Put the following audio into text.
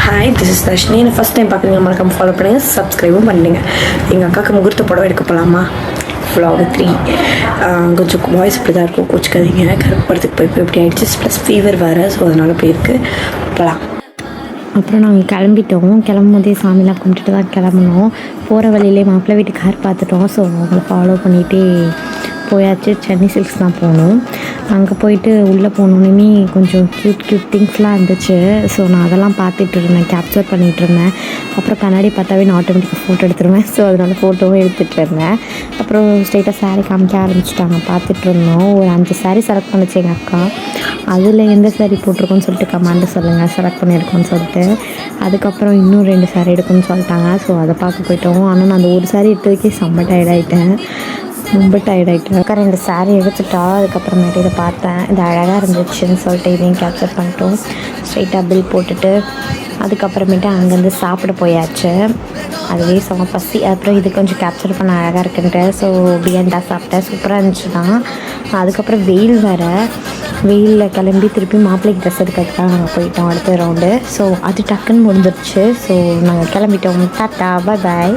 Hi, this is Dharshini. என்ன first time பார்க்குறீங்க, மறக்காம ஃபாலோ பண்ணுங்கள், சப்ஸ்கிரைபும் பண்ணிடுங்க. எங்கள் அக்காவுக்கு முகூர்த்த புடவை எடுக்க போகலாமா? vlog 3 கொஞ்சம் வாய்ஸ் இப்படி தான் இருக்கும், கோச்சிக்காதீங்க. கருப்படத்துக்கு போய் இப்படி ஆகிடுச்சு, ப்ளஸ் ஃபீவர் வேறு, ஸோ அதனால் போயிருக்கு. போகலாம். அப்புறம் நாங்கள் கிளம்பிட்டோம். கிளம்பும் போதே சாமிலாம் கும்பிட்டுட்டு தான் கிளம்புனோம். போகிற வழியிலே மாப்பிள்ளை வீட்டு கார் பார்த்துட்டோம். ஸோ அவங்கள ஃபாலோ பண்ணிகிட்டே போயாச்சு. சென்னை சில்க்ஸ் தான் போகணும். அங்கே போயிட்டு உள்ளே போனோன்னே கொஞ்சம் க்யூட் திங்ஸ்லாம் இருந்துச்சு. ஸோ நான் அதெல்லாம் பார்த்துட்டு இருந்தேன், கேப்சர் பண்ணிகிட்டு இருந்தேன். அப்புறம் கண்ணாடி பார்த்தாவே நான் ஆட்டோமேட்டிக்காக ஃபோட்டோ எடுத்துருவேன். ஸோ அதனால் ஃபோட்டோவும் எடுத்துகிட்டு இருந்தேன். அப்புறம் ஸ்ட்ரெயிட்டாக சாரீ காமிக்க ஆரம்பிச்சிட்டாங்க. பார்த்துட்டு இருந்தோம். ஒரு 5 சாரீ செலக்ட் பண்ணிச்சு எங்கள் அக்கா. அதில் எந்த சாரீ போட்டிருக்கோன்னு சொல்லிட்டு கமெண்ட்டு சொல்லுங்கள், செலக்ட் பண்ணியிருக்கோன்னு சொல்லிட்டு. அதுக்கப்புறம் இன்னும் 2 சாரீ எடுக்கணும்னு சொல்லிட்டாங்க. ஸோ அதை பார்க்க போயிட்டோம். ஆனால் நான் அந்த ஒரு சாரீ எடுத்ததுக்கே செம்ம டயர்டாயிட்டேன், ரொம்ப டயர்டாயிட்டேன். அக்கா 2 சாரீ எடுத்துட்டா. அதுக்கப்புறமேட்டு இதை பார்த்தேன், இது அழகாக இருந்துச்சுன்னு சொல்லிட்டு இதையும் கேப்சர் பண்ணிட்டோம். ஸ்ட்ரெயிட்டாக பில் போட்டுட்டு அதுக்கப்புறமேட்டு அங்கேருந்து சாப்பிட போயாச்சு. அதுவே செம்ம பசி. அப்புறம் இது கொஞ்சம் கேப்சர் பண்ண அழகாக இருக்குன்ட்டு ஸோ பியண்டா சாப்பிட்டேன். சூப்பராக இருந்துச்சு தான். அதுக்கப்புறம் வெயில் வேறு, வெயிலில் கிளம்பி திருப்பி மாப்பிள்ளைக்கு ட்ரெஸ் எடுக்கிறதுக்கு தான் நாங்கள் போயிட்டோம் அடுத்த ரவுண்டு. ஸோ அது டக்குன்னு முடிஞ்சிருச்சு. ஸோ நாங்கள் கிளம்பிட்டோம். டாட்டா, பாய் பாய்.